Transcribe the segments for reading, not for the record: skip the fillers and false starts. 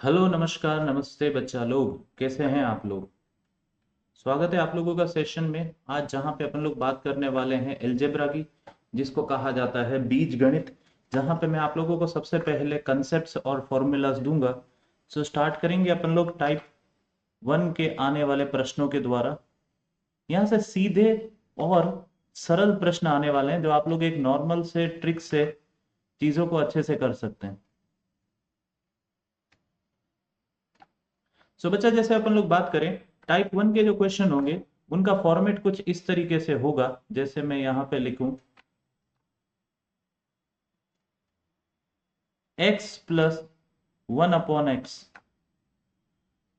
Hello, नमस्कार, नमस्ते बच्चा लोग, कैसे हैं आप लोग। स्वागत है आप लोगों का सेशन में। आज जहां पे अपन लोग बात करने वाले हैं अलजेब्रा की, जिसको कहा जाता है बीज गणित। जहां पे मैं आप लोगों को सबसे पहले कंसेप्ट्स और फॉर्मूलाज दूंगा। सो स्टार्ट करेंगे अपन लोग टाइप 1 के आने वाले प्रश्नों के द्वारा। यहाँ से सीधे और सरल प्रश्न आने वाले हैं जो आप लोग एक नॉर्मल से ट्रिक से चीज़ों को अच्छे से कर सकते हैं। सो बच्चा, जैसे अपन लोग बात करें, टाइप 1 के जो क्वेश्चन होंगे उनका फॉर्मेट कुछ इस तरीके से होगा। जैसे मैं यहाँ पे लिखूं x प्लस 1/x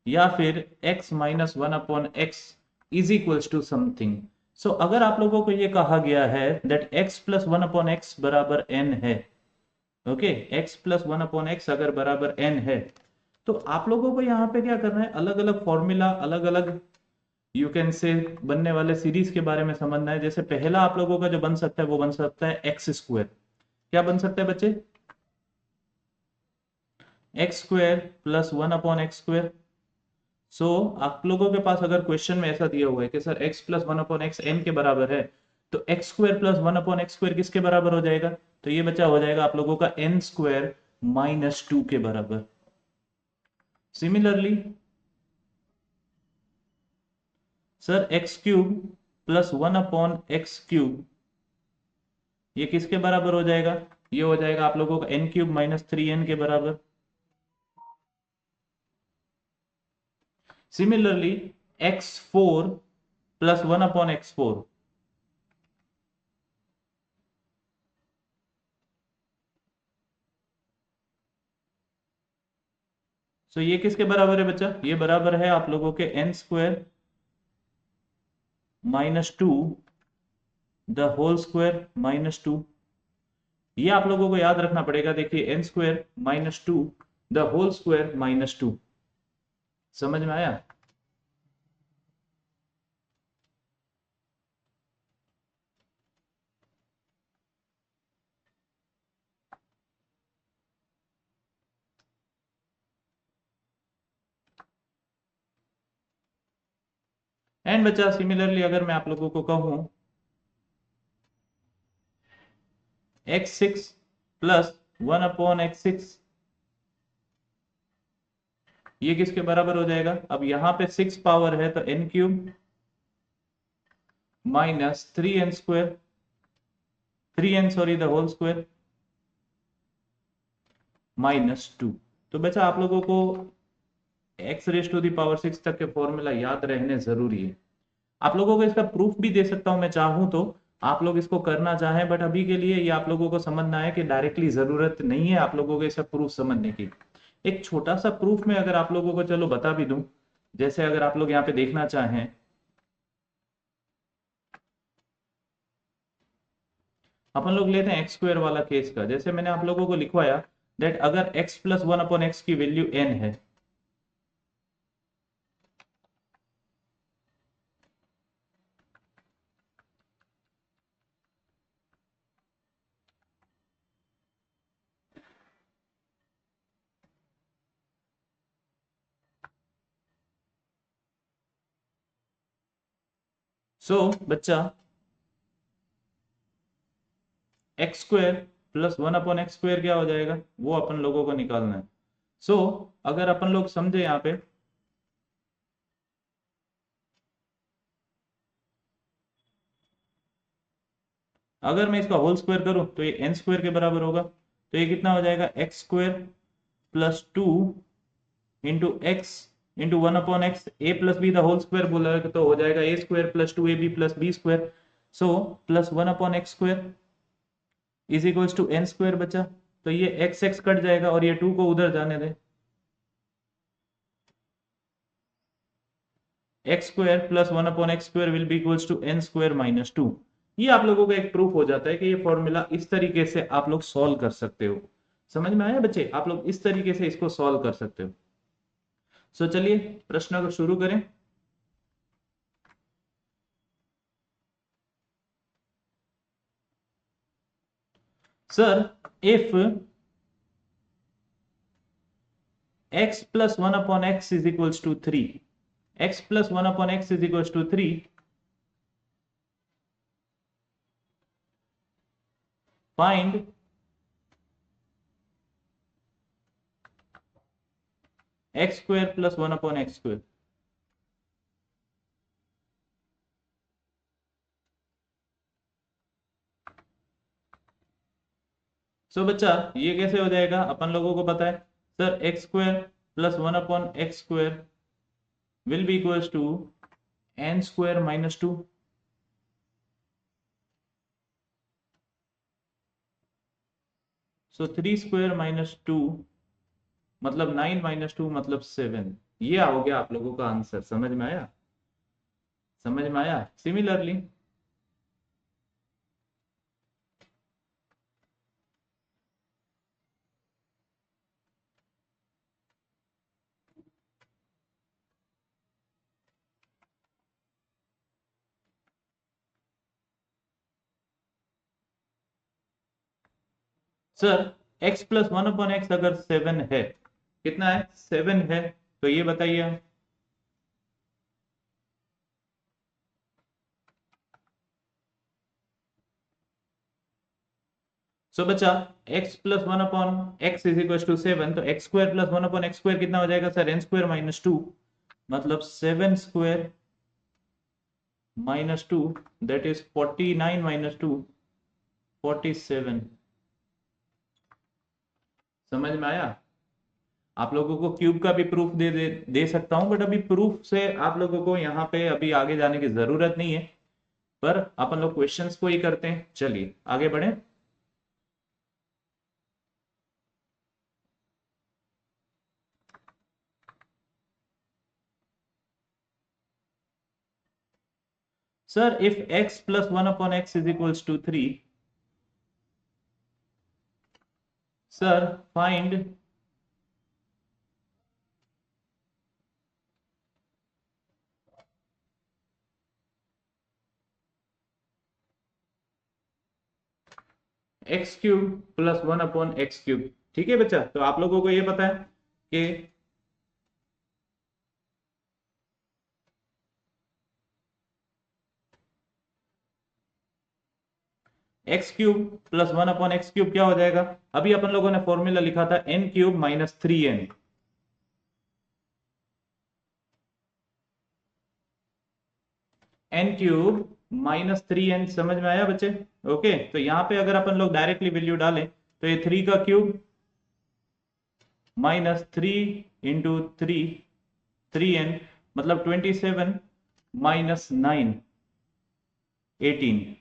या फिर x minus 1/x is equals to something. So अगर आप लोगों को ये कहा गया है दैट x प्लस 1/x बराबर n है, ओके, x प्लस 1/x अगर बराबर n है, तो आप लोगों को यहाँ पे क्या करना है, अलग अलग फॉर्मूला, अलग अलग यू कैन से बनने वाले सीरीज के बारे में समझना है। जैसे पहला आप लोगों का जो बन सकता है वो बन सकता है एक्स स्क्वायर। क्या बन सकता है बच्चे? X square plus 1/x square. So आप लोगों के पास अगर क्वेश्चन में ऐसा दिया हुआ है कि sir x plus 1/x n के बराबर है, तो x square plus 1/x square किसके बराबर हो जाएगा? तो ये बच्चा हो जाएगा आप लोगों का n स्क्वायर माइनस 2 के बराबर। Similarly sir x cube plus 1/x cube ये किसके बराबर हो जाएगा? ये हो जाएगा आप लोगों का n क्यूब माइनस 3n के बराबर। सिमिलरली x4 प्लस 1/x4 सो ये किसके बराबर है बच्चा? ये बराबर है आप लोगों के n square minus 2 the whole square minus 2। ये आप लोगों को याद रखना पड़ेगा। देखिए n square minus 2 the whole square minus 2। समझ में आया? एंड बच्चा सिमिलरली अगर मैं आप लोगों को कहूं x6 प्लस 1/x6 ये किसके बराबर हो जाएगा? अब यहाँ पे 6 पावर है तो n cube minus 3n square, 3n sorry the whole square minus 2। तो बच्चा आप लोगों को x raise to the power 6 तक के फॉर्मूला याद रहने जरूरी है। आप लोगों को इसका प्रूफ भी दे सकता हूं मैं चाहूं तो, आप लोग इसको करना चाहें, बट अभी के लिए ये आप लोगों को समझना है कि डायरेक्टली जरूरत नहीं है आप लोगों को इसका प्रूफ समझने की। एक छोटा सा प्रूफ में अगर आप लोगों को चलो बता भी दूं, जैसे अगर आप लोग यहाँ पे देखना चाहें, अपन लोग लेते हैं एक्स स्क्वायर वाला केस का। जैसे मैंने आप लोगों को लिखवाया दैट अगर x प्लस 1/x की वैल्यू n है, सो बच्चा x square plus 1/x square क्या हो जाएगा, वो अपन लोगों को निकालना है। सो अगर अपन लोग समझे यहाँ पे, अगर मैं इसका होल स्क्वायर करूं तो ये n स्क्वायर के बराबर होगा। तो ये कितना हो जाएगा? X square plus 2 into x into 1/x, a plus b the whole square बोला है तो हो जाएगा a square plus 2ab plus b square. So plus 1/x square is equals to n square बचा। तो ये x x कट जाएगा और ये 2 को उधर जाने दे। X square plus 1/x square will be equals to n square minus 2। ये आप लोगों का एक प्रूफ हो जाता है कि ये फॉर्मूला इस तरीके से आप लोग सॉल्व कर सकते हो। समझ में आया बच्चे? आप लोग इस तरीके से इसको सॉल्व कर सकते हो। सो चलिए प्रश्न को शुरू करें। Sir if x plus 1 upon x is equals to 3. X plus 1 upon x is equals to 3. Find x square plus 1 upon x square. सो बच्चा ये कैसे हो जाएगा, अपन लोगों को पता है sir x square plus 1 upon x square will be equals to n square minus 2. So 3 square minus 2 मतलब 9 माइनस 2 मतलब 7. ये हो गया आप लोगों का आंसर. समझ में आया? समझ में आया? Similarly sir x plus 1 upon x अगर 7 है, कितना है 7 है, तो ये बताइए. सो बच्चा x plus 1 upon x is equal to 7, तो x square plus 1 upon x square कितना हो जाएगा सर एन स्क्वायर माइनस 2 मतलब 7 square minus 2 that is 49 minus 2 47. समझ में आया? आप लोगों को क्यूब का भी प्रूफ दे सकता हूं, बट अभी प्रूफ से आप लोगों को यहाँ पे अभी आगे जाने की जरूरत नहीं है, पर अपन लोग क्वेश्चंस को ही करते हैं. चलिए आगे बढ़े. Sir if x plus 1 upon x is equals to 3, sir find x cube plus 1 upon x cube. ठीक है बच्चा, तो आप लोगों को ये पता है कि x cube plus 1 upon x cube क्या हो जाएगा. अभी अपन लोगों ने फॉर्मूला लिखा था n cube minus 3n. N cube minus 3n. समझ में आया बच्चे? ओके, तो यहां पे अगर अपन लोग डायरेक्टली वैल्यू डालें तो ये 3 का क्यूब माइनस 3 इंटू 3n मतलब 27 माइनस 9 18.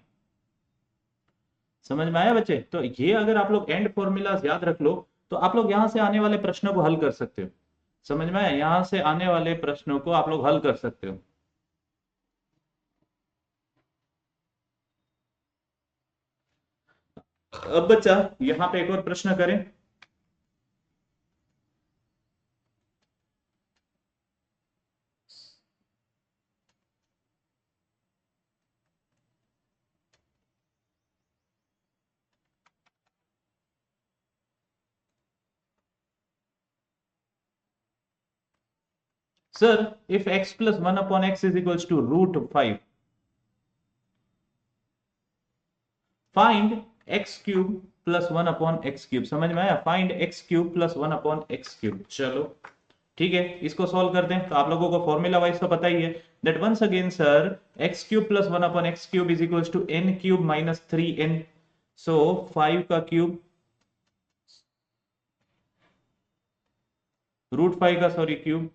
समझ में आया बच्चे? तो ये अगर आप लोग एंड फॉर्मूलाज याद रख लो तो आप लोग यहां से आने वाले प्रश्नों को हल कर सकते हो. समझ में आया? यहां से आने वाले प्रश्नों को आप लोग हल कर सकते हो. अब बच्चा यहां पे एक और प्रश्न करें. Sir if x plus 1 upon x is equals to root 5, find x cube plus 1 upon x cube. समझ में आया? Find x cube plus 1 upon x cube. चलो ठीक है, इसको सॉल्व करते हैं. तो आप लोगों को फॉर्मूला वाइज तो पता ही है that once again sir x cube plus 1 upon x cube is equals to n cube minus 3n. So 5 का क्यूब रूट 5 का sorry cube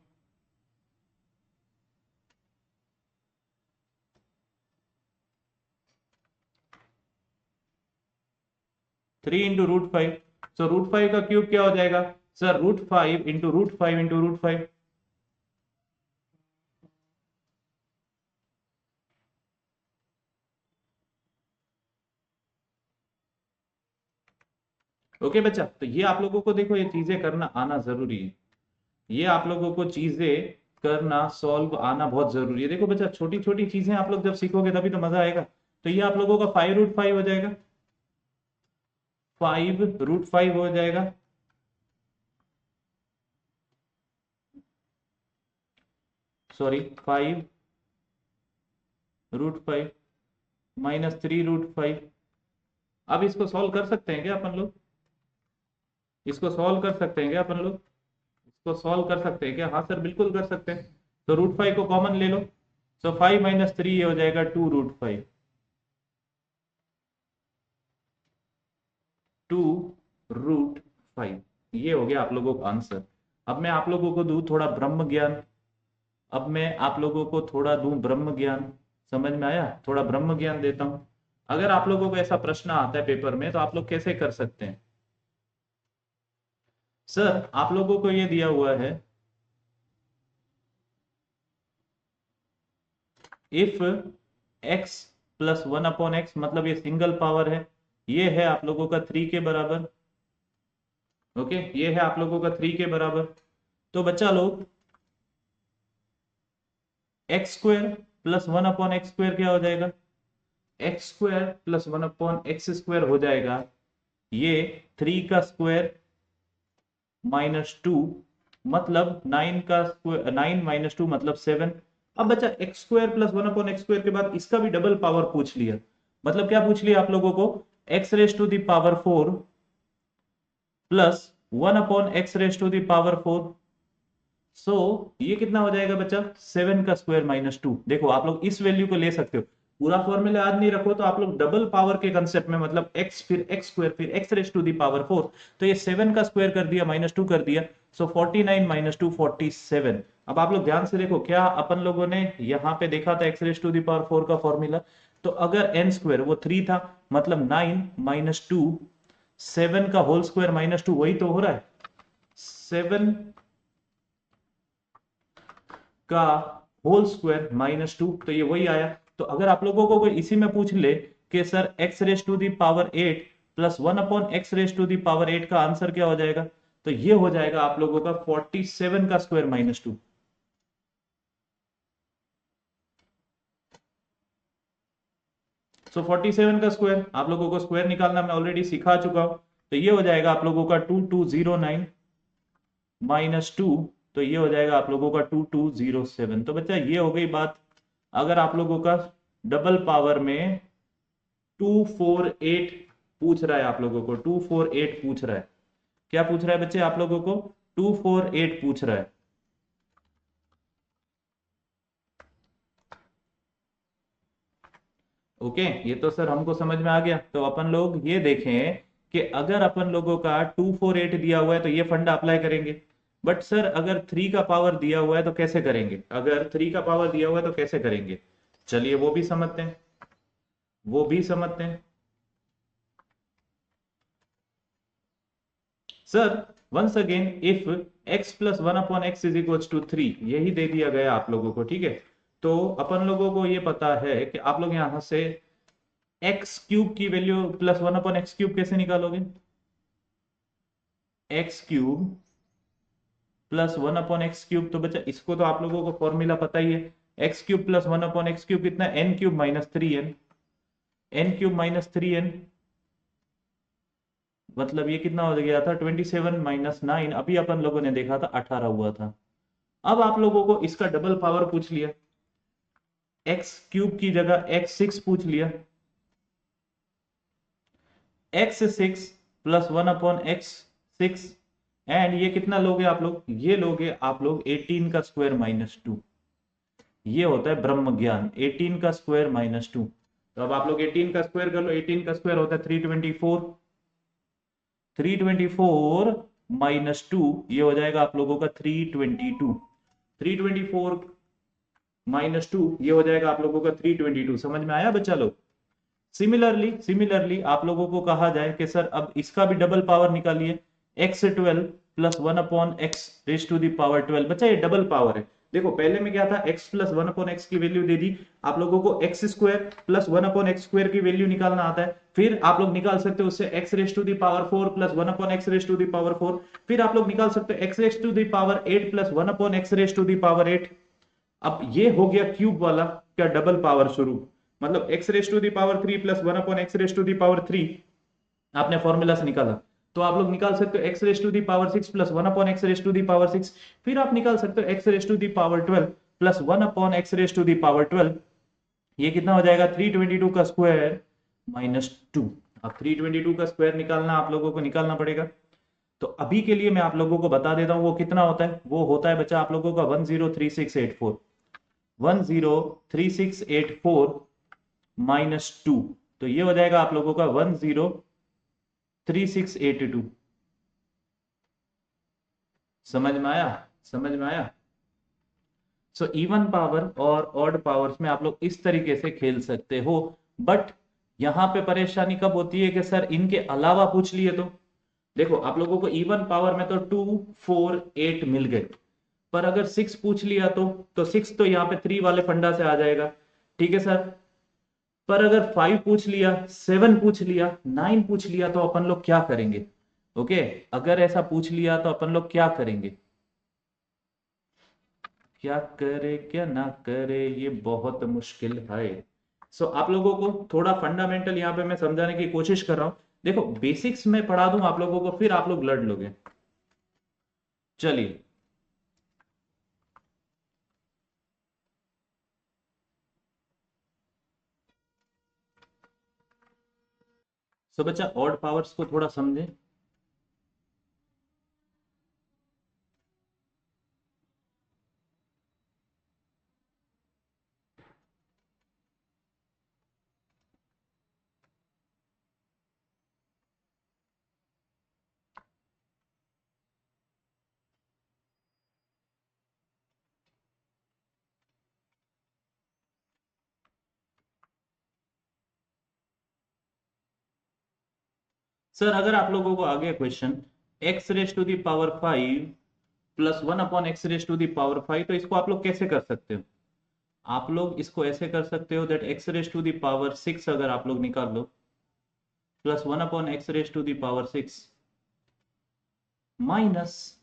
3 into root 5. So root 5 का क्यूब क्या हो जाएगा sir root 5 into root 5 into root 5. Okay बच्चा, तो ये आप लोगों को देखो ये चीजें करना आना जरूरी है. ये आप लोगों को चीजें करना सॉल्व आना बहुत जरूरी है. देखो बच्चा छोटी छोटी चीजें आप लोग जब सीखोगे तभी तो मजा आएगा. तो ये आप लोगों का 5 रूट 5 हो जाएगा, 5 रूट 5 हो जाएगा. Sorry 5√5 minus 3√5। अब इसको सॉल्व कर सकते हैं क्या अपन लोग? इसको सॉल्व कर सकते हैं क्या अपन लोग? इसको सॉल्व कर सकते हैं क्या? हाँ सर बिल्कुल कर सकते हैं। तो √5 को कॉमन ले लो, सो 5 माइनस 3 ये हो जाएगा 2√5। 2√5 ये हो गया आप लोगों का आंसर। अब मैं आप लोगों को दूं थोड़ा ब्रह्म ज्ञान। अब मैं आप लोगों को थोड़ा दूं ब्रह्म ज्ञान। समझ में आया? थोड़ा ब्रह्म ज्ञान देता हूं। अगर आप लोगों को ऐसा प्रश्न आता है पेपर में तो आप लोग कैसे कर सकते हैं? सर आप लोगों को ये दिया हुआ है, इफ x प्लस 1/x, मतलब ये सिंगल पावर है, ये है आप लोगों का 3 के बराबर। ओके, ये है आप लोगों का 3 के बराबर। तो बच्चा लोग x² प्लस 1/x² क्या हो जाएगा? x² प्लस 1/x² हो जाएगा ये 3 का स्क्वायर माइनस 2, मतलब 9 का स्क्वायर, 9 माइनस 2 मतलब 7। अब बच्चा x² प्लस 1/x² के बाद इसका भी डबल पावर पूछ लिया। मतलब क्या पूछ लिया आप लोगों को? x⁴ plus 1/x⁴। सो ये कितना हो जाएगा बच्चा? 7 का स्क्वायर माइनस 2। देखो आप लोग इस वैल्यू को ले सकते हो, पूरा फॉर्मूला याद नहीं रखो तो आप लोग डबल पावर के कंसेप्ट में, मतलब x फिर x² फिर x⁴ तो ये 7 का स्क्वायर कर दिया माइनस 2 कर दिया, सो 49 माइनस 2 47। अब आप लोग ध्यान से देखो, क्या अपन लोगों ने यहाँ पे देखा था x⁴ का फॉर्मूला? तो अगर n² वो 3 था, मतलब 9 माइनस 2 7 का होल स्क्वायर माइनस 2, वही तो हो रहा है 7 का होल स्क्वायर माइनस 2, तो ये वही आया। तो अगर आप लोगों को कोई इसी में पूछ ले कि सर x⁴ प्लस 1/x⁴ का आंसर क्या हो जाएगा, तो ये हो जाएगा आप लोगों का 47 का स्क्वायर माइनस 2। सो 47 का स्क्वायर आप लोगों को स्क्वायर निकालना मैं ऑलरेडी सिखा चुका हूं। तो ये हो जाएगा आप लोगों का 2209 माइनस 2, तो ये हो जाएगा आप लोगों का 2207। तो बच्चा ये हो गई बात। अगर आप लोगों का डबल पावर में 248 पूछ रहा है, आप लोगों को 248 पूछ रहा है, क्या पूछ रहा है बच्चे आप लोगों को? 248 पूछ रहा है। ओके, ये तो सर हमको समझ में आ गया। तो अपन लोग ये देखें कि अगर अपन लोगों का 248 दिया हुआ है तो ये फंडा अप्लाई करेंगे। बट सर अगर 3 का पावर दिया हुआ है तो कैसे करेंगे? अगर 3 का पावर दिया हुआ है तो कैसे करेंगे? चलिए वो भी समझते हैं, वो भी समझते हैं। Sir once again if x plus 1/x is equal to 3, यही दे दिया गया आप लोगों को, ठीक है। तो अपन लोगों को ये पता है कि आप लोग यहां से x³ की वैल्यू प्लस 1/x³ कैसे निकालोगे? x³ प्लस 1/x³, तो बच्चा इसको तो आप लोगों को फॉर्मूला पता ही है। x³ प्लस 1/x³ कितना? n³ minus 3n। n³ minus 3n मतलब ये कितना हो गया था? 27 माइनस 9, अभी अपन लोगों ने देखा था 18 हुआ था। अब आप लोगों को इसका डबल पावर पूछ लिया, x³ की जगह x6 पूछ लिया। x6 प्लस 1/x6, एंड ये कितना लोगे आप लोग? ये लोगे आप लोग 18 का स्क्वायर माइनस 2। ये होता है ब्रह्म ज्ञान, 18 का स्क्वायर माइनस 2। तो अब आप लोग 18 का स्क्वायर कर लो, 18 का स्क्वायर होता है 324। 324 माइनस 2 ये हो जाएगा आप लोगों का 322। 324 माइनस 2 ये हो जाएगा आप लोगों का 322। समझ में आया बच्चा लोग? सिमिलरली आप लोगों को कहा जाए कि सर अब इसका भी डबल पावर निकालिए, x12 प्लस 1/x⁴ बच्चा ये डबल पावर है। देखो पहले में क्या था, x प्लस 1/x की वैल्यू दे दी, आप लोगों को x² प्लस 1/x² की वैल्यू निकालना आता है। फिर आप लोग निकाल सकते हो उससे x⁴ प्लस 1/x⁴, फिर आप लोग निकाल सकते हो x�8 प्लस 1/x⁴। अब ये हो गया क्यूब वाला क्या डबल पावर शुरू, मतलब x⁴ प्लस 1/x⁴ आपने फॉर्मूला से निकाला। तो आप लोग निकाल सकते हो x�6 प्लस 1/x⁴, फिर आप निकाल सकते हो x�12 प्लस 1/x⁻²। ये कितना हो जाएगा 322 का स्क्वायर -2। अब 322 का स्क्वायर निकालना आप लोगों को निकालना पड़ेगा। तो अभी के लिए मैं आप लोगों को बता देता हूं वो कितना होता है। वो होता है बच्चा आप लोगों का 103684। 103684 -2, तो ये हो जाएगा आप लोगों का 103682। समझ में आया? समझ में आया? सो इवन पावर और ऑड पावर्स में आप लोग इस तरीके से खेल सकते हो। बट यहां पे परेशानी कब होती है कि सर इनके अलावा पूछ लिए तो। देखो आप लोगों को इवन पावर में तो 2 4 8 मिल गए, पर अगर 6 पूछ लिया तो 6 तो यहाँ पे 3 वाले फंडा से आ जाएगा। ठीक है सर। पर अगर 5 पूछ लिया, 7 पूछ लिया, 9 पूछ लिया तो अपन लोग क्या करेंगे? ओके, अगर ऐसा पूछ लिया तो अपन लोग क्या करेंगे? क्या करे क्या ना करे, ये बहुत मुश्किल है। सो आप लोगों को थोड़ा फंडामेंटल यहाँ पे मैं समझाने की कोशिश कर रहा हूं। देखो बेसिक्स में पढ़ा दूं आप लोगों को, फिर आप लोग लड़ लोगे। चलिए, सो बच्चा ऑड पावर्स को थोड़ा समझें। सर अगर आप लोगों को आ गया क्वेश्चन x⁻5 प्लस 1/x⁻5, तो इसको आप लोग कैसे कर सकते हो? आप लोग इसको ऐसे कर सकते हो दैट x⁻6 अगर आप लोग निकाल लो, plus 1/x⁻6 minus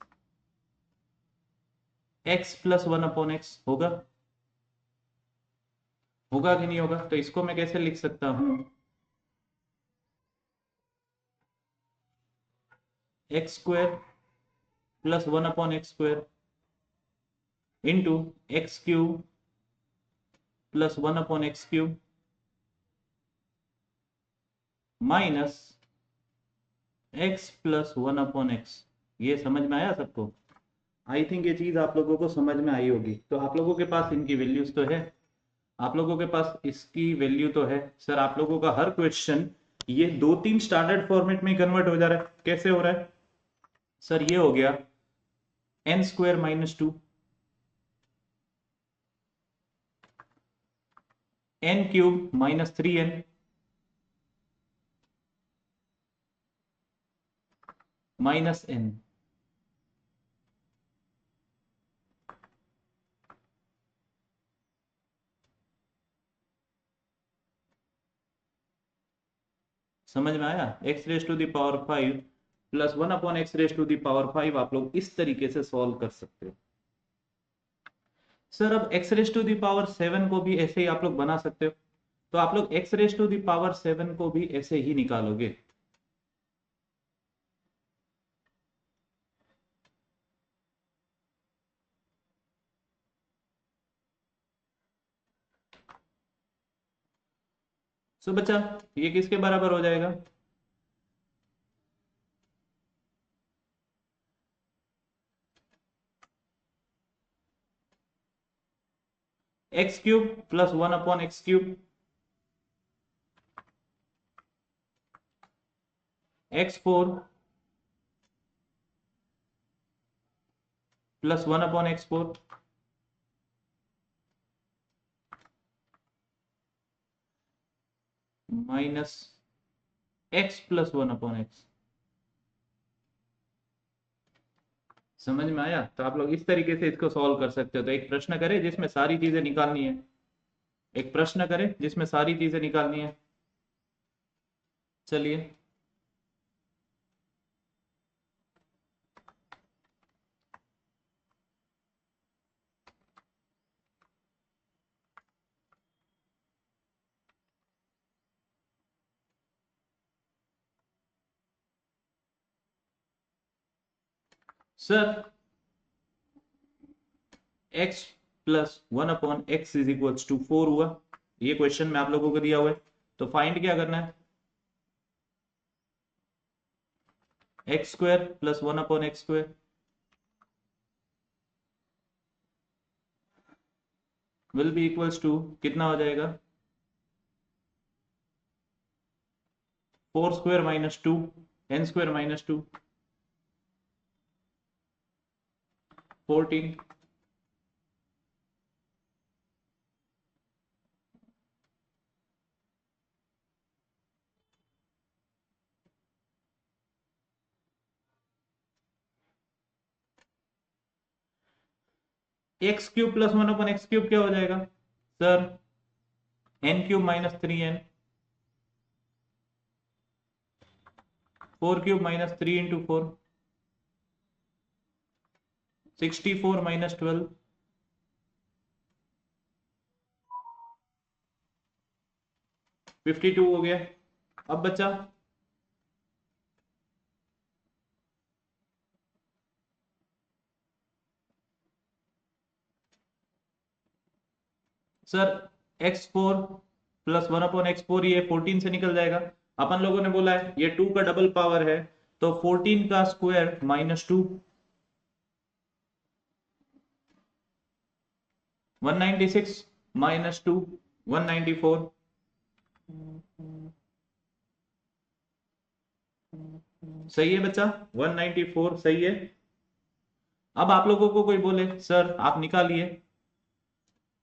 x plus 1/x होगा। होगा कि नहीं होगा? तो इसको मैं कैसे लिख सकता हूं? x² plus 1/x² into x³ plus 1/x³ minus x plus 1/x। ये समझ में आया सबको? आई थिंक ये चीज आप लोगों को समझ में आई होगी। तो आप लोगों के पास इनकी वैल्यूज तो है, आप लोगों के पास इसकी वैल्यू तो है। सर आप लोगों का हर क्वेश्चन ये 2-3 स्टैंडर्ड फॉर्मेट में कन्वर्ट हो जा रहा है। कैसे हो रहा है सर? ये हो गया n² - 2 n³ - 3n minus n। समझ में आया? x⁻5 प्लस 1/x⁻5 आप लोग इस तरीके से सॉल्व कर सकते हो। सर अब x⁻7 को भी ऐसे ही आप लोग बना सकते हो। तो आप लोग x⁻7 को भी ऐसे ही निकालोगे। सो बच्चा ये किसके बराबर हो जाएगा? x³ plus 1/x³, x4 plus 1/x4 minus x plus 1/x। समझ में आया? तो आप लोग इस तरीके से इसको सॉल्व कर सकते हो। तो एक प्रश्न करें जिसमें सारी चीजें निकालनी है। एक प्रश्न करें जिसमें सारी चीजें निकालनी है। चलिए, sir x plus 1/x is equals to 4 हुआ। ये क्वेश्चन में आप लोगों को दिया हुआ है, तो फाइंड क्या करना है, x square plus 1/x² will be equals to कितना हो जाएगा, 4² minus 2 n² minus 2 14। x³ plus 1/x³ क्या हो जाएगा sir, n³ minus 3n, 4³ minus 3 × 4 64 minus 12 52 हो गया। अब बचा सर x4 प्लस 1/x4, ये 14 से निकल जाएगा। अपन लोगों ने बोला है ये 2 का डबल पावर है, तो 14 का स्क्वायर माइनस 2, 196 माइनस 2 194। सही है बच्चा, 194 सही है। अब आप लोगों को कोई बोले सर आप निकालिए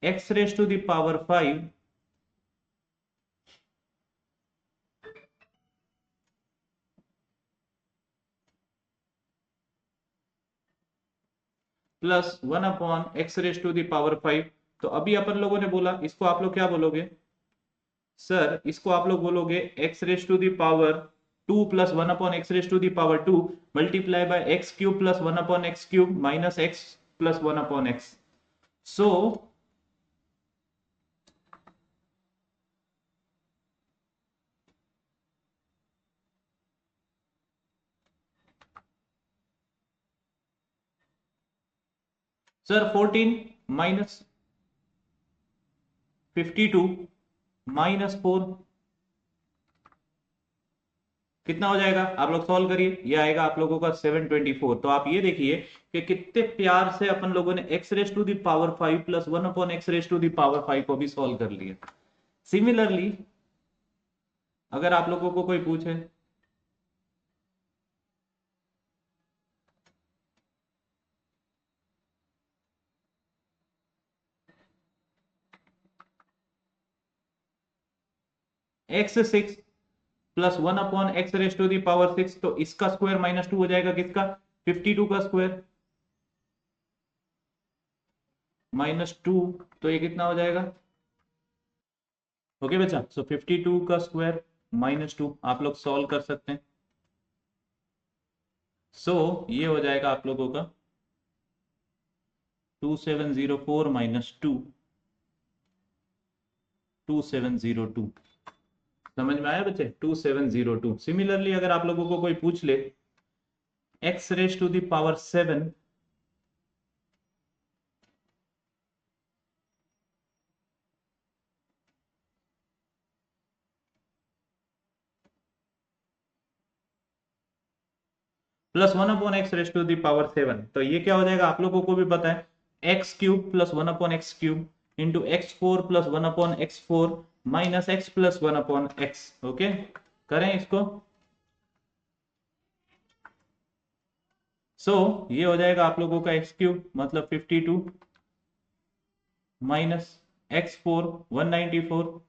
x⁵5 प्लस 1/x⁵5, तो अभी अपन लोगों ने बोला इसको आप लोग क्या बोलोगे सर, इसको आप लोग बोलोगे x⁵2 plus 1/x⁵2 multiply by x³ plus 1/x³ minus x plus 1/x। So sir 14 minus 52 minus 4 कितना हो जाएगा, आप लोग सॉल्व करिए, ये आएगा आप लोगों का 724। तो आप ये देखिए कि कितने प्यार से अपन लोगों ने x⁵5 प्लस 1/x⁵5 को भी सॉल्व कर लिया। सिमिलरली अगर आप लोगों को कोई पूछे x6 प्लस 1/x⁵6, तो इसका स्क्वायर माइनस 2 हो जाएगा, किसका, 52 का स्क्वायर माइनस 2, तो ये कितना हो जाएगा, ओके बच्चा। सो 52 का स्क्वायर माइनस 2 आप लोग सॉल्व कर सकते हैं। ये हो जाएगा आप लोगों का 2704 माइनस 2 2702। समझ में आया बच्चे, 2702। सिमिलरली अगर आप लोगों को कोई पूछ ले x⁵7 प्लस 1/x⁵7, तो ये क्या हो जाएगा आप लोगों को भी पता है, x³ plus 1/x³ into x4 plus 1/x4 minus x plus 1/x। Okay, करें इसको। ये हो जाएगा आप लोगों का x³ मतलब 52 माइनस x4 194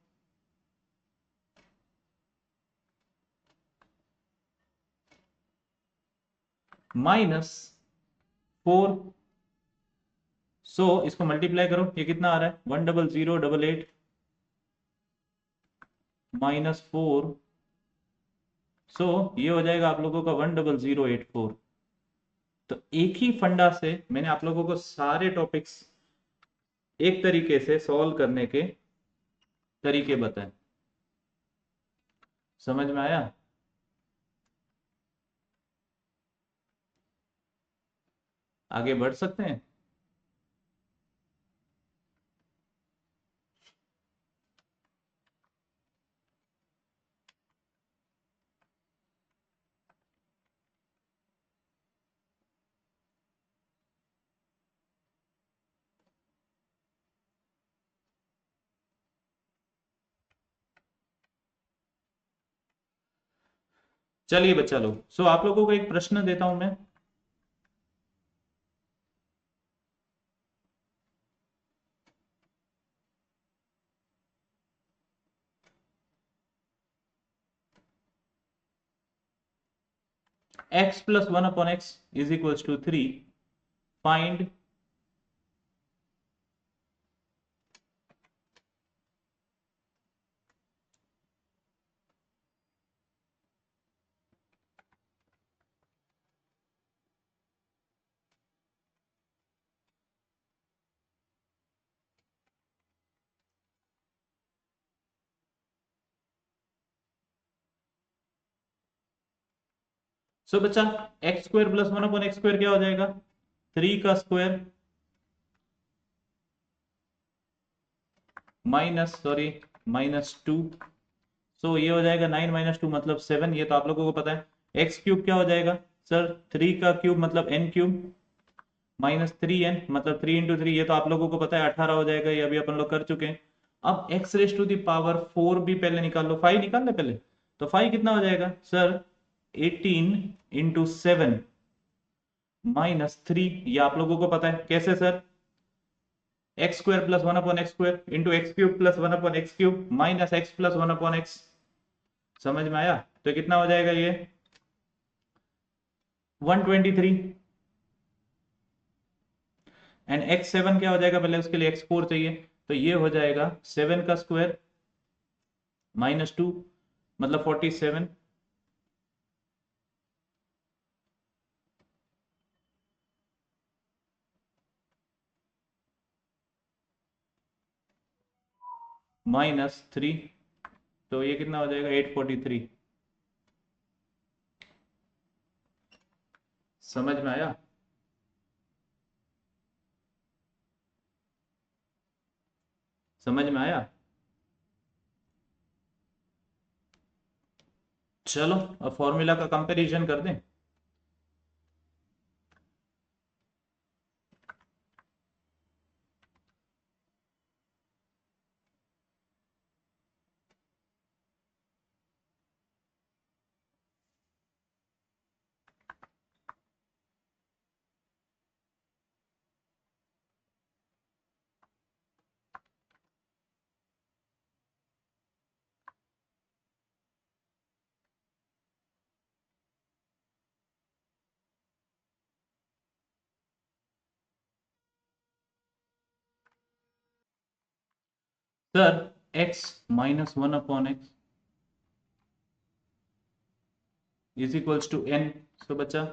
माइनस 4। इसको मल्टीप्लाई करो, ये कितना आ रहा है 10088 माइनस 4। ये हो जाएगा आप लोगों का 10084। तो एक ही फंडा से मैंने आप लोगों को सारे टॉपिक्स एक तरीके से सॉल्व करने के तरीके बताए। समझ में आया, आगे बढ़ सकते हैं। चलिए बच्चा लोग, सो आप लोगों को एक प्रश्न देता हूं मैं। x plus 1 upon x is equals to 3, find सो बच्चा x square plus 1 upon x square क्या हो जाएगा? 3 का स्क्वायर -2। सो ये हो जाएगा 9 - 2 मतलब 7, ये तो आप लोगों को पता है। एक्स क्यूब क्या हो जाएगा सर? 3 का क्यूब मतलब n क्यूब, -3n मतलब 3 × 3, ये तो आप लोगों को पता है 18 हो जाएगा, ये अभी अपन लोग कर चुके हैं। अब x raise to the power 4 भी पहले निकाल लो, 5 निकाल ले पहले। तो 5 कितना हो जाएगा सर? 18 × 7 -3, ये आप लोगों को पता है कैसे sir? X square plus 1 upon x square into x cube plus 1 upon x cube minus x plus 1 upon x. समझ में आया? तो कितना हो जाएगा ये? 123। एंड एक्स 7 क्या हो जाएगा? पहले उसके लिए एक्स 4 चाहिए, तो ये हो जाएगा 7 का स्क्वायर -2 मतलब 47 -3, तो ये कितना हो जाएगा? 843। समझ में आया? समझ में आया? चलो अब फॉर्मूला का कंपैरिजन कर दें। Sir x -1 upon x is equals to n। So बच्चा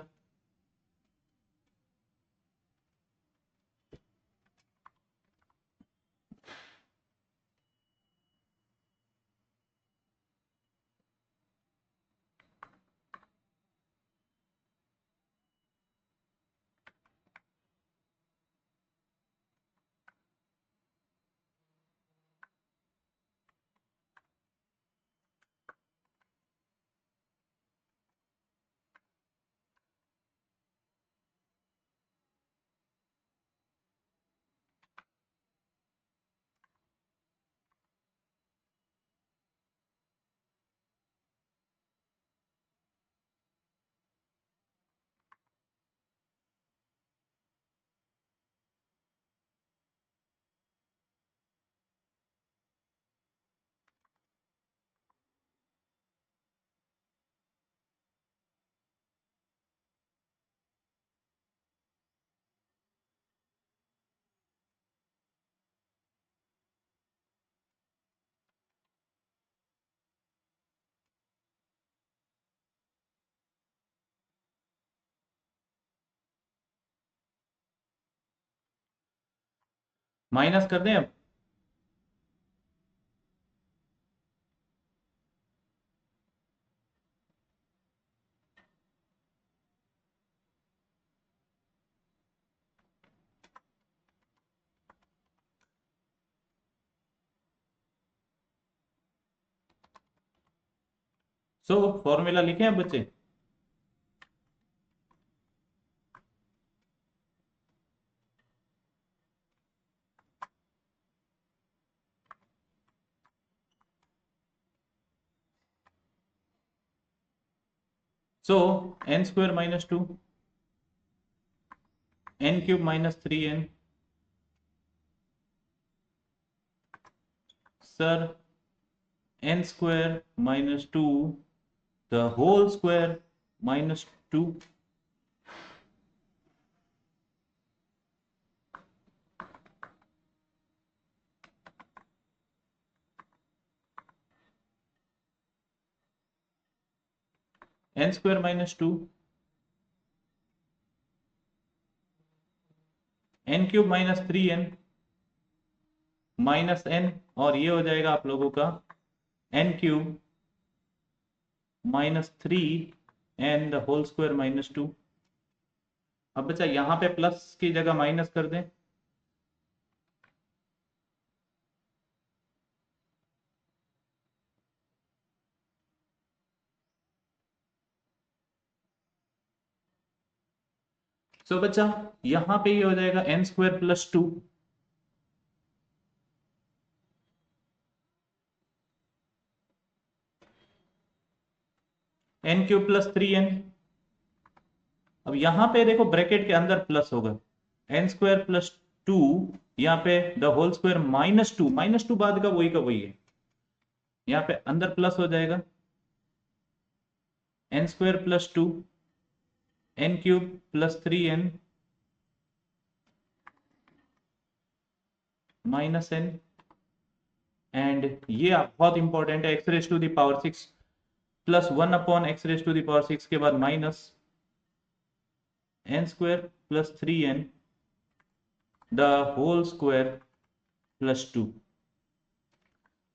माइनस कर दें अब। सो फॉर्मूला लिखे हैं बच्चे? So n square minus 2, n cube minus 3n, sir n square minus 2 the whole square minus 2, n square minus 2, n cube minus 3n minus n, और ये हो जाएगा आप लोगों का n cube minus 3n the whole square minus 2। अब बच्चा यहाँ पे प्लस की जगह माइनस कर दें, सो बच्चा यहाँ पे ये हो जाएगा n square plus 2, n cube plus 3n। अब यहाँ पे देखो ब्रैकेट के अंदर प्लस होगा, n स्क्वायर प्लस 2, यहाँ पे the whole square minus 2, minus 2 बाद का वही है, यहाँ पे अंदर प्लस हो जाएगा n square plus 2, n cube plus 3n minus n, and ये बहुत इंपॉर्टेंट है, x raise to the power 6 plus 1 upon x raise to the power 6 के बाद minus n square plus 3n the whole square plus 2।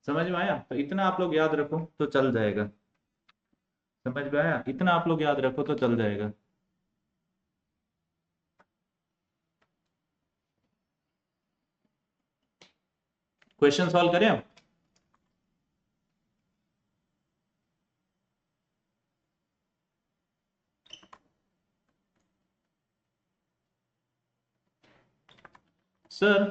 समझ में आया? तो इतना आप लोग याद रखो तो चल जाएगा। समझ में आया? इतना आप लोग याद रखो तो चल जाएगा। क्वेश्चन सॉल्व करें अब? Sir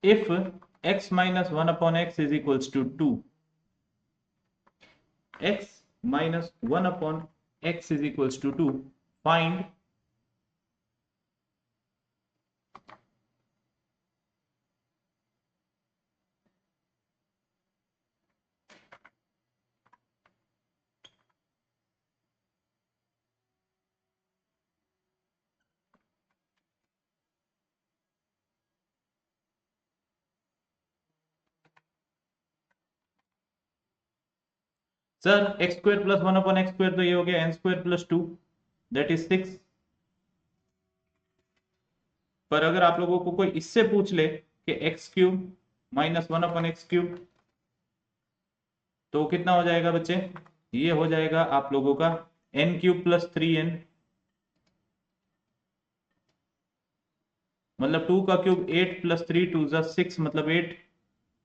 if x minus 1 upon x is equals to 2, x minus 1 upon x is equals to 2, find sir x square plus 1 upon x square, तो ये हो गया n square plus 2 that is 6। पर अगर आप लोगों को कोई इससे पूछ ले कि x cube minus 1 upon x cube, तो कितना हो जाएगा बच्चे? ये हो जाएगा आप लोगों का n क्यूब प्लस 3n, मतलब 2 का क्यूब 8 प्लस 3 2 जा 6, मतलब 8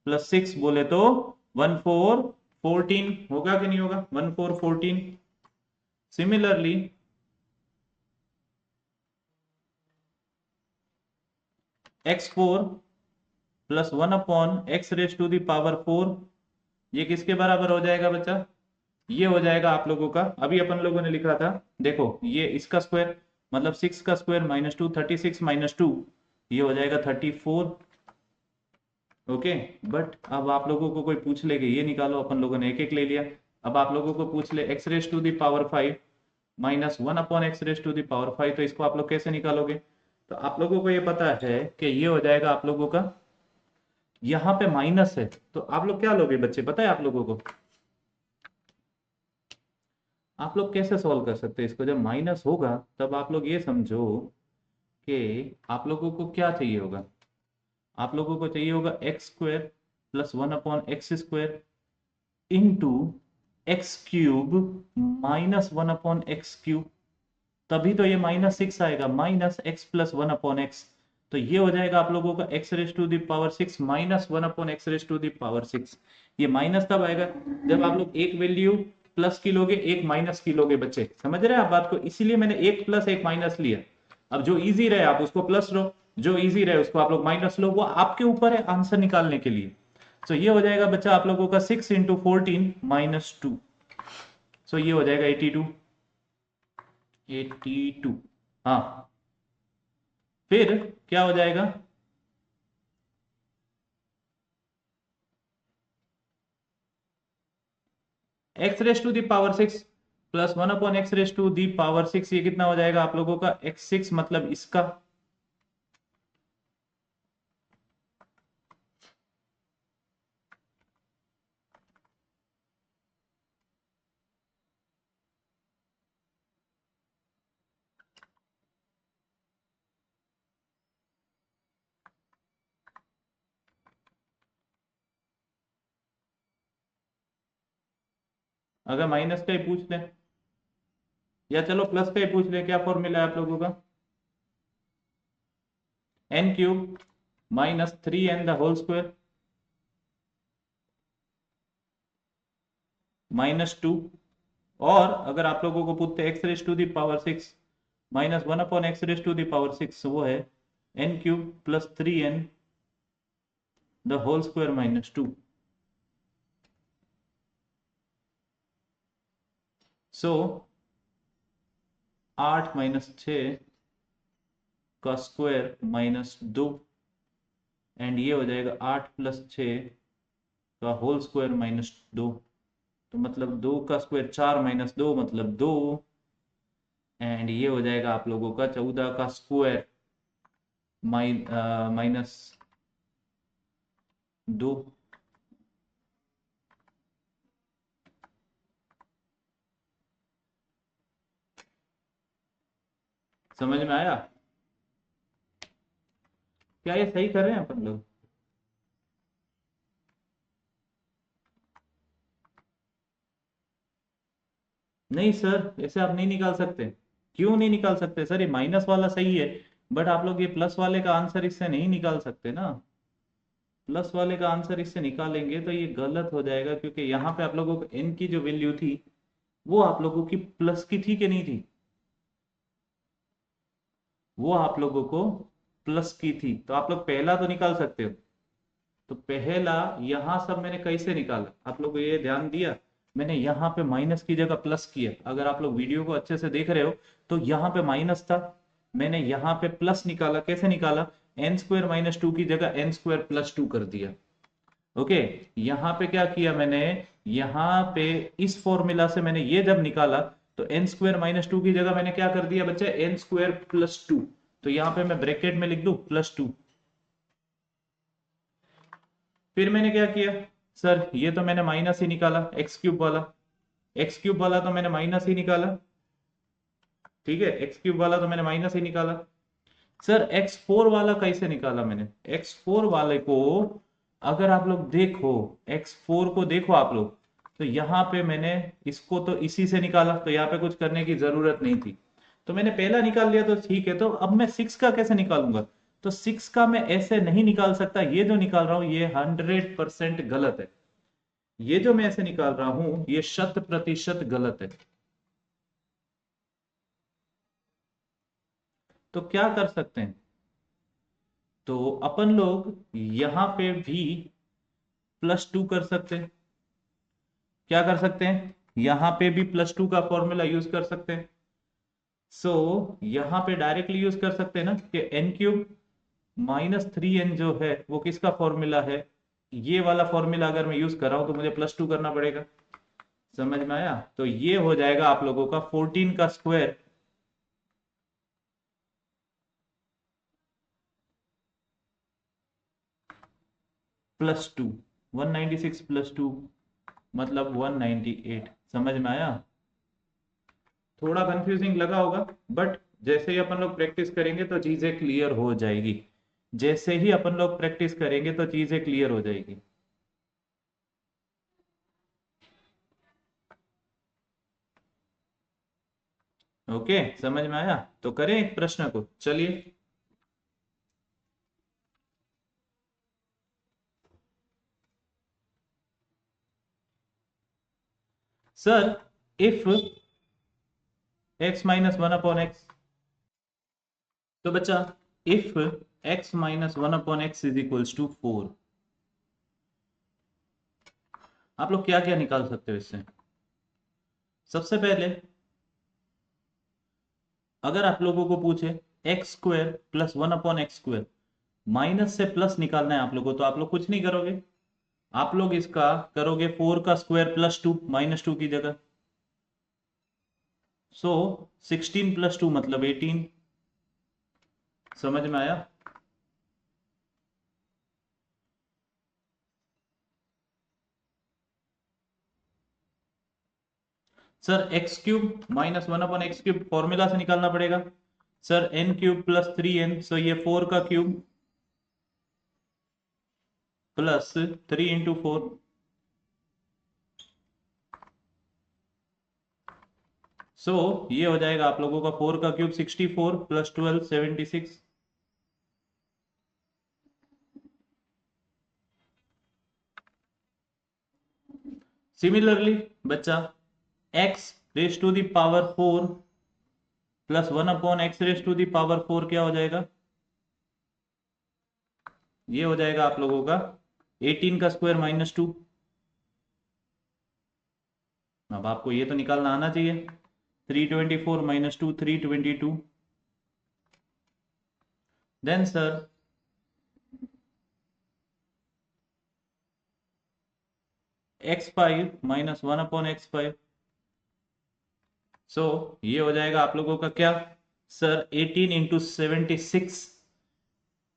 प्लस 6 बोले तो 1 4 14 होगा कि नहीं होगा? 1 4 14। Similarly x4 plus 1 upon x raise to the power 4, ये किसके बराबर हो जाएगा बच्चा? ये हो जाएगा आप लोगों का, अभी अपन लोगों ने लिखा था, देखो ये इसका स्क्वायर मतलब 6 का स्क्वायर माइनस 2, 36 माइनस 2, ये हो जाएगा 34। ओके, बट अब आप लोगों को कोई पूछ ले कि ये निकालो, अपन लोगों ने एक एक ले लिया। अब आप लोगों को पूछ ले x raise to the power 5 minus 1 upon x raise to the power 5, तो इसको आप लोग कैसे निकालोगे? तो आप लोगों को ये पता है कि ये हो जाएगा आप लोगों का, यहाँ पे माइनस है, तो आप लोग क्या लोगे बच्चे, पता है आप लोगों को? आप लोग कैसे सॉल्व कर सकते हैं इसको? जब माइनस होगा तब आप लोग ये समझो कि आप लोगों को क्या चाहिए होगा? आप लोगों को चाहिए होगा x square plus 1 upon x square into x cube minus 1 upon x cube, तभी तो ये माइनस 6 आएगा, minus x plus 1 upon x. तो ये हो जाएगा आप लोगों का x raise to the power 6 minus 1 upon x raise to the power 6। ये माइनस तब आएगा जब आप लोग एक वैल्यू प्लस की लोगे, एक माइनस की लोगे। बच्चे समझ रहे हैं आप बात को? इसीलिए मैंने एक प्लस एक माइनस लिया। अब जो इजी रहे आप उसको प्लस लो, जो इजी रहे उसको आप लोग माइनस लो, वो आपके ऊपर है आंसर निकालने के लिए। सो ये हो जाएगा बच्चा आप लोगों का 6 × 14 - 2। सो ये हो जाएगा 82। 82। हाँ, फिर क्या हो जाएगा, x⁻⁶ प्लस 1/x⁻⁶, ये कितना हो जाएगा आप लोगों का x6, मतलब इसका। अगर माइनस का ही पूछ ले, या चलो प्लस का ही पूछ ले, क्या फॉर्मूला है आप लोगों का, n³ - 3n² -2। और अगर आप लोगों को पूछते x⁻⁶ -1/x⁻⁶, वो है n³ + 3n² -2। सो 8 - 6 का स्क्वायर -2, एंड ये हो जाएगा 8 + 6 का होल स्क्वायर -2। तो मतलब 2 का स्क्वायर 4 - 2 मतलब 2, एंड ये हो जाएगा आप लोगों का 14 का स्क्वायर -2। समझ में आया? क्या ये सही कर रहे हैं अपन लोग? नहीं सर, ऐसे आप नहीं निकाल सकते। क्यों नहीं निकाल सकते सर, ये माइनस वाला सही है, बट आप लोग ये प्लस वाले का आंसर इससे नहीं निकाल सकते ना। प्लस वाले का आंसर इससे निकालेंगे तो ये गलत हो जाएगा, क्योंकि यहाँ पे आप लोगों को n की जो वैल्यू थी वो आप लोगों की प्लस की थी कि नहीं थी, वो आप लोगों को प्लस की थी, तो आप लोग पहला तो निकाल सकते हो। तो पहला यहां सब मैंने कैसे निकाला, आप लोग ये ध्यान दिया, मैंने यहाँ पे माइनस की जगह प्लस किया। अगर आप लोग वीडियो को अच्छे से देख रहे हो तो यहाँ पे माइनस था, मैंने यहाँ पे प्लस निकाला। कैसे निकाला, n² - 2 की जगह n² + 2 कर दिया। ओके, यहाँ पे क्या किया मैंने, यहाँ पे इस फॉर्मूला से मैंने ये जब निकाला तो n² - 2 की जगह मैंने क्या कर दिया बच्चा, n² + 2। तो यहाँ पे मैं ब्रैकेट में लिख दूं +2। फिर मैंने क्या किया, सर ये तो मैंने माइनस ही निकाला, x³ वाला, x³ वाला तो मैंने माइनस ही निकाला। ठीक है, x³ वाला तो मैंने माइनस ही निकाला। सर x4 वाला कैसे निकाला मैंने, x4 वाले को अगर आप लोग देखो, x4 को देखो आप लोग, तो यहाँ पे मैंने इसको तो इसी से निकाला, तो यहाँ पे कुछ करने की जरूरत नहीं थी। तो मैंने पहला निकाल लिया तो ठीक है, तो अब मैं 6 का कैसे निकालूंगा, तो 6 का मैं ऐसे नहीं निकाल सकता। ये जो निकाल रहा हूं ये 100% गलत है, ये जो मैं ऐसे निकाल रहा हूं ये 100% गलत है। तो क्या कर सकते हैं, तो अपन लोग यहां पे भी +2 कर सकते हैं। क्या कर सकते हैं, यहां पे भी +2 का फॉर्मूला यूज कर सकते हैं। सो यहां पे डायरेक्टली यूज कर सकते हैं ना कि n³ - 3n जो है वो किसका फॉर्मूला है, ये वाला फॉर्मूला अगर मैं यूज कर रहा हूं तो मुझे +2 करना पड़ेगा। समझ में आया? तो ये हो जाएगा आप लोगों का 14 का स्क्वायर +2, 196 + 2 मतलब 198। समझ में आया? थोड़ा कंफ्यूजिंग लगा होगा, बट जैसे ही अपन लोग प्रैक्टिस करेंगे तो चीजें क्लियर हो जाएगी। जैसे ही अपन लोग प्रैक्टिस करेंगे तो चीजें क्लियर हो जाएगी। ओके, समझ में आया? तो करें एक प्रश्न को, चलिए। सर, इफ x - 1/x, तो बच्चा इफ x - 1/x = 4, आप लोग क्या क्या निकाल सकते हो इससे? सबसे पहले अगर आप लोगों को पूछे x square plus 1/x², minus से प्लस निकालना है आप लोगों को, तो आप लोग कुछ नहीं करोगे, आप लोग इसका करोगे 4 का स्क्वायर प्लस 2, -2 की जगह। सो 16 + 2 मतलब 18। समझ में आया? सर x³ -1/x³ फॉर्मूला से निकालना पड़ेगा। सर n³ + 3n, सो ये 4 का क्यूब प्लस 3 × 4, सो ये हो जाएगा आप लोगों का 4 का क्यूब 64 + 12 76। सिमिलरली बच्चा x⁴ प्लस 1/x⁴ क्या हो जाएगा? ये हो जाएगा आप लोगों का 18 का स्क्वायर -2। अब आपको ये तो निकालना आना चाहिए। 324 - 2 322। देन सर x5 -1/x5, सो ये हो जाएगा आप लोगों का क्या? सर 18 × 76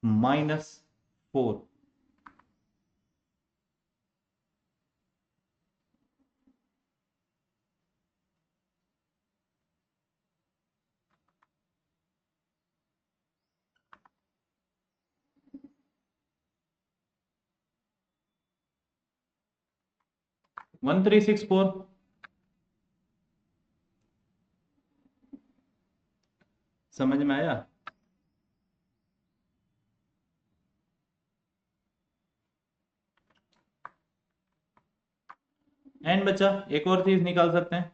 -4। 1364। समझ में आया? एंड बच्चा एक और चीज निकाल सकते हैं।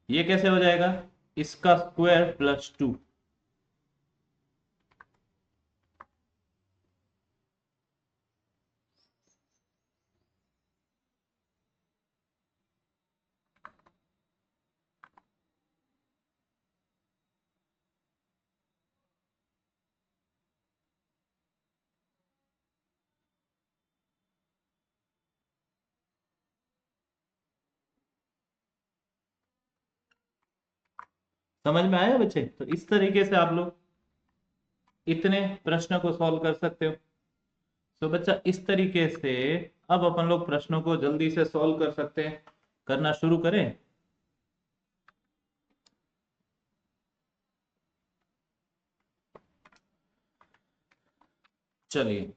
ये कैसे हो जाएगा? इसका स्क्वायर प्लस 2। समझ में आया बच्चे? तो इस तरीके से आप लोग इतने प्रश्न को सॉल्व कर सकते हो। तो बच्चा इस तरीके से अब अपन लोग प्रश्नों को जल्दी से सॉल्व कर सकते हैं। करना शुरू करें? चलिए।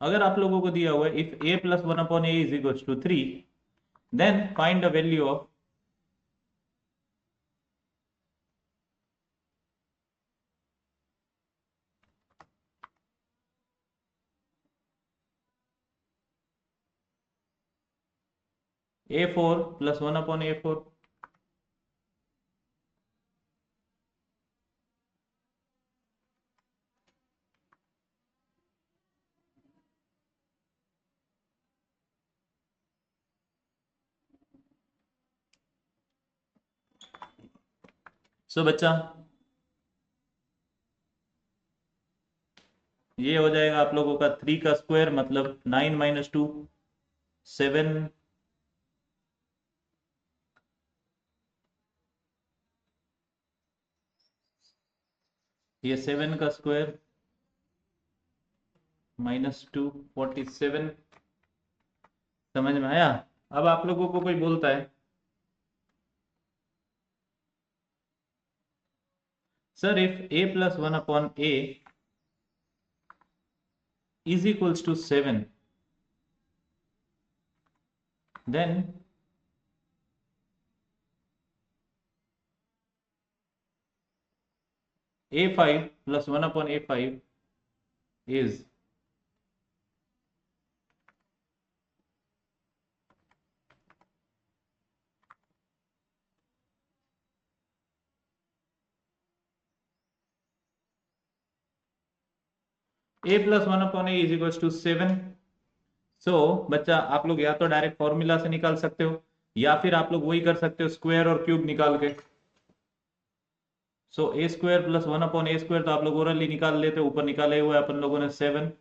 अगर आप लोगों को दिया हुआ है if a + 1/a = 3, then find the value of a4 + 1/a4। So बच्चा ये हो जाएगा आप लोगों का 3 का स्क्वायर मतलब 9 - 2 7। ये 7 का स्क्वायर -2 47। समझ में आया? अब आप लोगों को कोई बोलता है sir if a + 1/a = 7, then a5 plus 1 upon a5 is a plus 1 upon a is equals to 7। सो बच्चा आप लोग या तो डायरेक्ट फॉर्मूला से निकाल सकते हो या फिर आप लोग वही कर सकते हो स्क्वायर और क्यूब निकाल के। सो ए स्क्वायर प्लस 1 अपॉन ए स्क्वायर तो आप लोग ओरली निकाल लेते हो, ऊपर निकाले हुए अपन लोगों ने 7,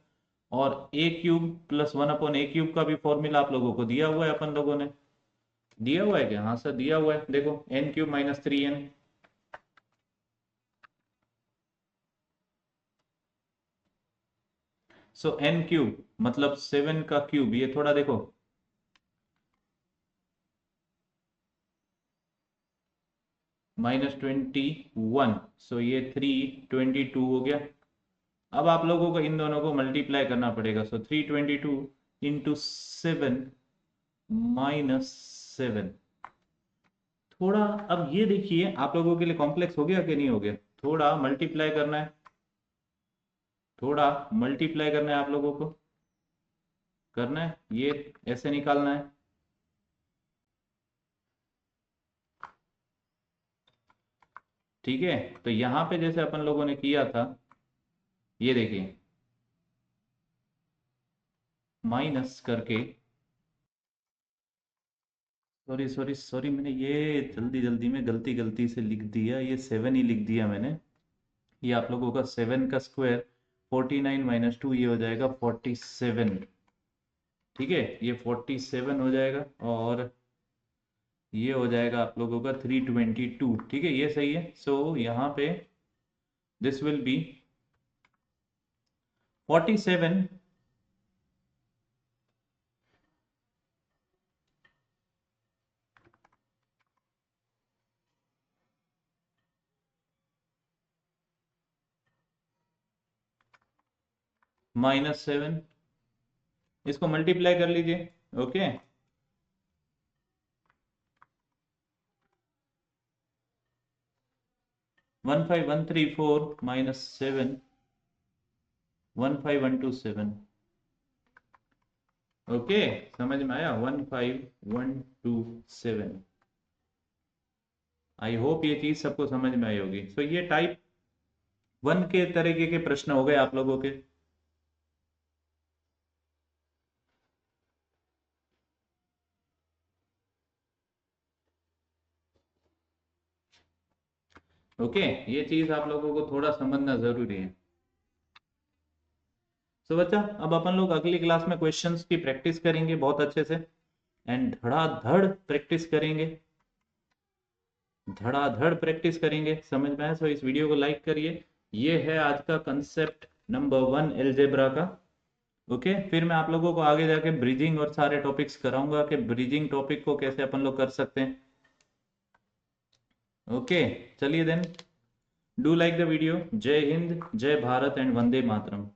और ए क्यूब प्लस 1 अपॉन ए क्यूब का भी फॉर्मूला आप लोगों को दिया हुआ है, अपन लोगों ने दिया हुआ है क्या? हाँ सर दिया हुआ है, देखो एन क्यूब माइनस 3n। सो एन क्यूब मतलब 7 का क्यूब, ये थोड़ा देखो -21, सो ये 322 हो गया। अब आप लोगों को इन दोनों को मल्टीप्लाई करना पड़ेगा। सो 322 इंटू 7 माइनस 7। थोड़ा अब ये देखिए आप लोगों के लिए कॉम्प्लेक्स हो गया कि नहीं हो गया? थोड़ा मल्टीप्लाई करना है, थोड़ा मल्टीप्लाई करना है आप लोगों को, करना है ये ऐसे निकालना है। ठीक है, तो यहां पे जैसे अपन लोगों ने किया था, ये देखिए माइनस करके, सॉरी सॉरी सॉरी, मैंने ये जल्दी जल्दी में गलती गलती से लिख दिया, ये 7 ही लिख दिया मैंने। ये आप लोगों का 7 का स्क्वायर 49 माइनस 2, ये हो जाएगा 47। ठीक है, ये 47 हो जाएगा, और ये हो जाएगा आप लोगों का 322। ठीक है, ये सही है। सो यहाँ पे दिस विल बी 47 -7, इसको मल्टीप्लाई कर लीजिए। Okay, 15134 minus 7 15127। ओके, समझ में आया? 15127। आई होप ये चीज सबको समझ में आई होगी। सो ये टाइप 1 के तरीके के प्रश्न हो गए आप लोगों के। ओके, ये चीज आप लोगों को थोड़ा समझना जरूरी है। तो बच्चा अब अपन लोग अगली क्लास में क्वेश्चंस की प्रैक्टिस करेंगे बहुत अच्छे से, एंड धड़ाधड़ प्रैक्टिस करेंगे, धड़ाधड़ प्रैक्टिस करेंगे। समझ में आया? सो इस वीडियो को लाइक करिए। ये है आज का कंसेप्ट नंबर 1 एलजेब्रा का। ओके, फिर मैं आप लोगों को आगे जाके ब्रिजिंग और सारे टॉपिक्स कराऊंगा कि ब्रिजिंग टॉपिक को कैसे अपन लोग कर सकते हैं। ओके, चलिए then, do like the video. जय हिंद, जय भारत एंड वंदे मातरम।